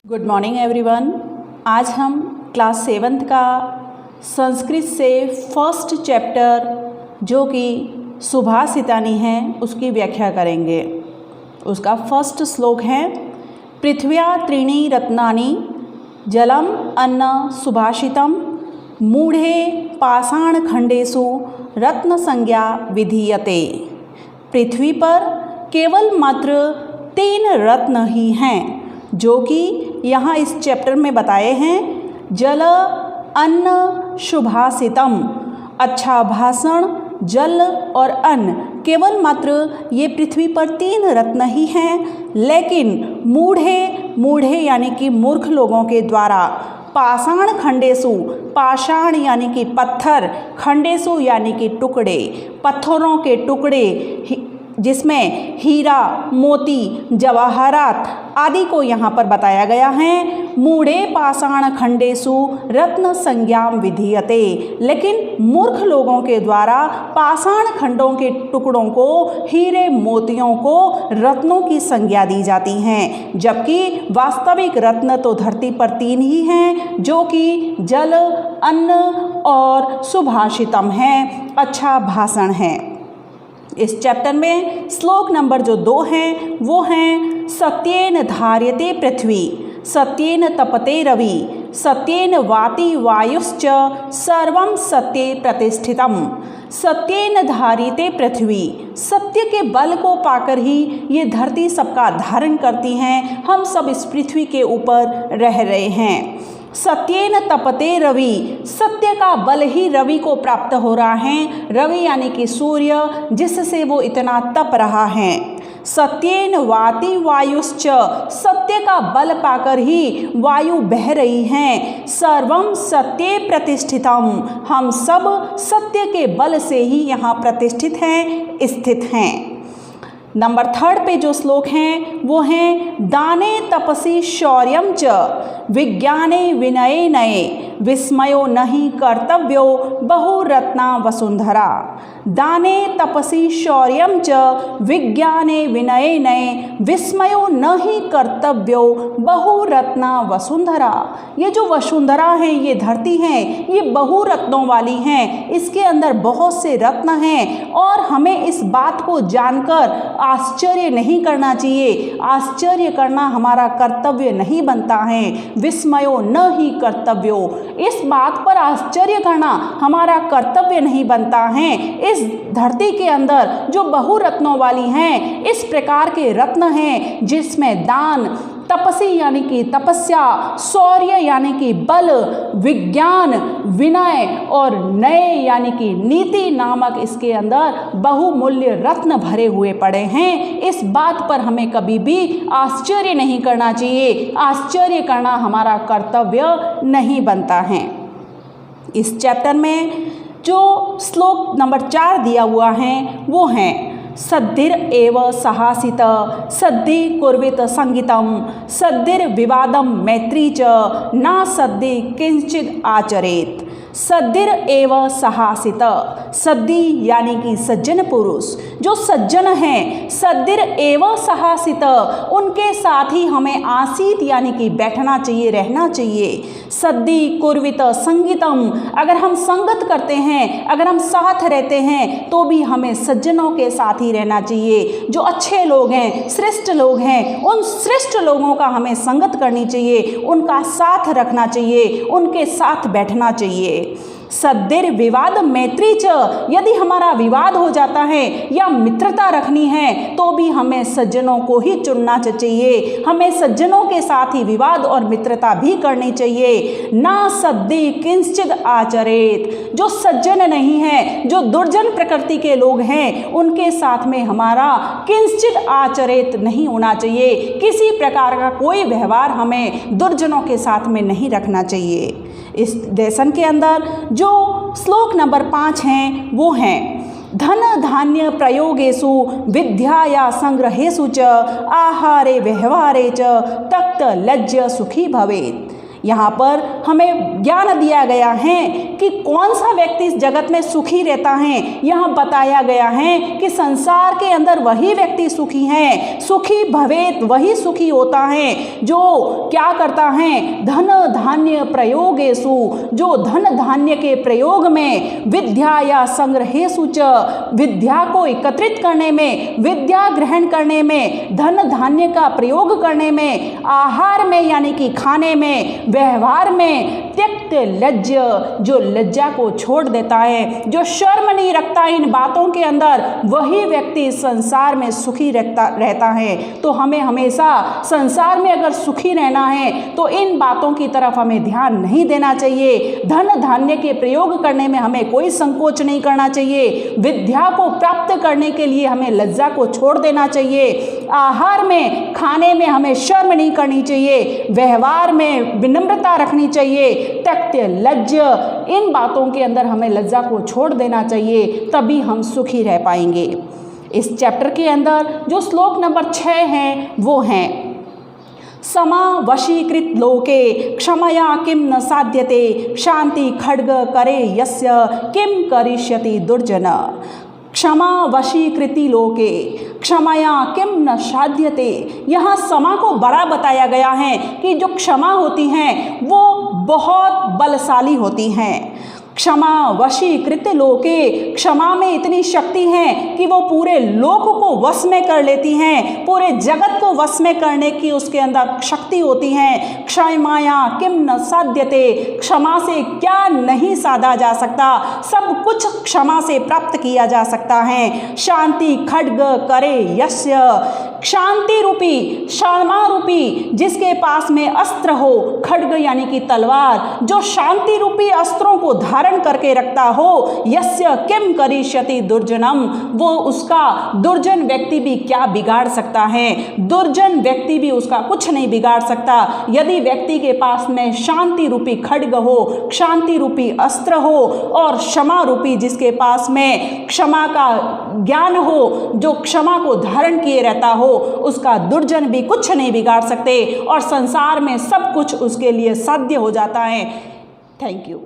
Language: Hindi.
Good morning everyone. आज हम क्लास 7th का संस्कृत से फर्स्ट चैप्टर जो कि सुभाषितानि है उसकी व्याख्या करेंगे। उसका फर्स्ट श्लोक है पृथ्व्या त्रीणि रत्नानि जलम अन्न सुभाषितम मूढ़े पाषाण खंडेषु रत्न संज्ञा विधीयते। पृथ्वी पर केवल मात्र 3 रत्न ही हैं जो कि यहाँ इस चैप्टर में बताए हैं। जल अन्न सुभाषितम, अच्छा भाषण, जल और अन्न, केवल मात्र ये पृथ्वी पर 3 रत्न ही हैं। लेकिन मूढ़े यानी कि मूर्ख लोगों के द्वारा पाषाण खंडेषु, पाषाण यानी कि पत्थर, खंडेषु यानी कि टुकड़े, पत्थरों के टुकड़े जिसमें हीरा, मोती, जवाहरात आदि को यहाँ पर बताया गया है। मूढ़े पाषाण खंडेषु रत्न संज्ञाम विधीयते। लेकिन मूर्ख लोगों के द्वारा पाषाण खंडों के टुकड़ों को, हीरे मोतियों को रत्नों की संज्ञा दी जाती हैं, जबकि वास्तविक रत्न तो धरती पर 3 ही हैं जो कि जल, अन्न और सुभाषितम हैं, अच्छा भाषण है। इस चैप्टर में श्लोक नंबर जो 2 हैं वो हैं सत्येन धार्यते पृथ्वी, सत्येन तपते रवि, सत्येन वाति वायुश्च सर्वं सत्ये प्रतिष्ठितम। सत्येन धार्यते पृथ्वी, सत्य के बल को पाकर ही ये धरती सबका धारण करती हैं। हम सब इस पृथ्वी के ऊपर रह रहे हैं। सत्येन तपते रवि, सत्य का बल ही रवि को प्राप्त हो रहा है। रवि यानी कि सूर्य, जिससे वो इतना तप रहा है। सत्येन वाति वायुश्च, सत्य का बल पाकर ही वायु बह रही हैं। सर्वं सत्ये प्रतिष्ठितम, हम सब सत्य के बल से ही यहाँ प्रतिष्ठित हैं, स्थित हैं। नंबर 3 पे जो श्लोक हैं वो हैं दाने तपसि शौर्यं च विज्ञाने विनये नये विस्मयो नहि कर्तव्यो बहुरत्ना वसुंधरा। दाने तपसि शौर्यं च विज्ञाने विनये नये विस्मयो नहि कर्तव्यो बहुरत्ना वसुंधरा। ये जो वसुंधरा है, ये धरती है, ये बहुरत्नों वाली हैं। इसके अंदर बहुत से रत्न हैं और हमें इस बात को जानकर आश्चर्य नहीं करना चाहिए। आश्चर्य करना हमारा कर्तव्य नहीं बनता है। विस्मयो न ही कर्तव्यो, इस बात पर आश्चर्य करना हमारा कर्तव्य नहीं बनता है। इस धरती के अंदर जो बहुरत्नों वाली हैं, इस प्रकार के रत्न हैं जिसमें दान, तपसी यानी कि तपस्या, शौर्य यानी कि बल, विज्ञान, विनय और नये यानी कि नीति नामक इसके अंदर बहुमूल्य रत्न भरे हुए पड़े हैं। इस बात पर हमें कभी भी आश्चर्य नहीं करना चाहिए। आश्चर्य करना हमारा कर्तव्य नहीं बनता है। इस चैप्टर में जो श्लोक नंबर 4 दिया हुआ है वो हैं सद्धिर एव सहासित, सद्धि कुर्वित संगीतम, सद्धिर विवादम मैत्री च ना सद्धि किंचित आचरेत। सद्धिर एव सहासित, सद्धि यानी कि सज्जन पुरुष, जो सज्जन हैं, सद्धिर एव सहासित, उनके साथ ही हमें आसीत यानी कि बैठना चाहिए, रहना चाहिए। सद्धि कुर्वित संगीतम, अगर हम संगत करते हैं, अगर हम साथ रहते हैं तो भी हमें सज्जनों के साथ ही रहना चाहिए। जो अच्छे लोग हैं, श्रेष्ठ लोग हैं, उन श्रेष्ठ लोगों का हमें संगत करनी चाहिए, उनका साथ रखना चाहिए, उनके साथ बैठना चाहिए। सद्धिर विवाद मैत्री च, यदि हमारा विवाद हो जाता है या मित्रता रखनी है तो भी हमें सज्जनों को ही चुनना चाहिए। हमें सज्जनों के साथ ही विवाद और मित्रता भी करनी चाहिए। ना सद्धि किंचित आचरेत, जो सज्जन नहीं है, जो दुर्जन प्रकृति के लोग हैं, उनके साथ में हमारा किंचित आचरेत नहीं होना चाहिए। किसी प्रकार का कोई व्यवहार हमें दुर्जनों के साथ में नहीं रखना चाहिए। इस लेसन के अंदर जो श्लोक नंबर 5 हैं वो हैं धन धान्य प्रयोगेषु विद्याया संग्रहेषु च आहारे व्यवहारे च तक्त लज्ज सुखी भवेत्। यहाँ पर हमें ज्ञान दिया गया है कि कौन सा व्यक्ति इस जगत में सुखी रहता है। यहाँ बताया गया है कि संसार के अंदर वही व्यक्ति सुखी है, सुखी भवेत वही सुखी होता है जो क्या करता है, धन धान्य प्रयोगेषु, जो धन धान्य के प्रयोग में, विद्या या संग्रहेषु च, विद्या को एकत्रित करने में, विद्या ग्रहण करने में, धन धान्य का प्रयोग करने में, आहार में यानी कि खाने में, व्यवहार में, त्यक्त लज्ज, जो लज्जा को छोड़ देता है, जो शर्म नहीं रखता इन बातों के अंदर, वही व्यक्ति संसार में सुखी रहता है। तो हमें हमेशा संसार में अगर सुखी रहना है तो इन बातों की तरफ हमें ध्यान नहीं देना चाहिए। धन धान्य के प्रयोग करने में हमें कोई संकोच नहीं करना चाहिए। विद्या को प्राप्त करने के लिए हमें लज्जा को छोड़ देना चाहिए। आहार में, खाने में हमें शर्म नहीं करनी चाहिए। व्यवहार में विनम्रता रखनी चाहिए। त्यक्त लज्ज, इन बातों के अंदर हमें लज्जा को छोड़ देना चाहिए, तभी हम सुखी रह पाएंगे। इस चैप्टर के अंदर जो श्लोक नंबर 6 है वो हैं, समा वशीकृत लोके क्षमया किम न साध्यते, शांति खड्ग करे यस्य किम करिष्यति दुर्जन। क्षमा वशीकृति लोके क्षमया किम न साध्यते। यहाँ समा को बड़ा बताया गया है कि जो क्षमा होती हैं वो बहुत बलशाली होती हैं। क्षमा वशीकृत लोके, क्षमा में इतनी शक्ति है कि वो पूरे लोक को वश में कर लेती हैं, पूरे जगत को वश में करने की उसके अंदर शक्ति होती है। क्षमाया किम न साध्यते, क्षमा से क्या नहीं साधा जा सकता, सब कुछ क्षमा से प्राप्त किया जा सकता है। शांति खड्ग करे यस्य, शांति रूपी, क्षमा रूपी जिसके पास में अस्त्र हो, खड्ग यानी कि तलवार, जो शांति रूपी अस्त्रों को धारण करके रखता हो, यस्य किम करिष्यति दुर्जनम, वो उसका दुर्जन व्यक्ति भी क्या बिगाड़ सकता है, दुर्जन व्यक्ति भी उसका कुछ नहीं बिगाड़ सकता। यदि व्यक्ति के पास में शांति रूपी खड्ग हो, शांति रूपी अस्त्र हो और क्षमा रूपी जिसके पास में क्षमा का ज्ञान हो, जो क्षमा को धारण किए रहता हो, उसका दुर्जन भी कुछ नहीं बिगाड़ सकते और संसार में सब कुछ उसके लिए साध्य हो जाता है। Thank you.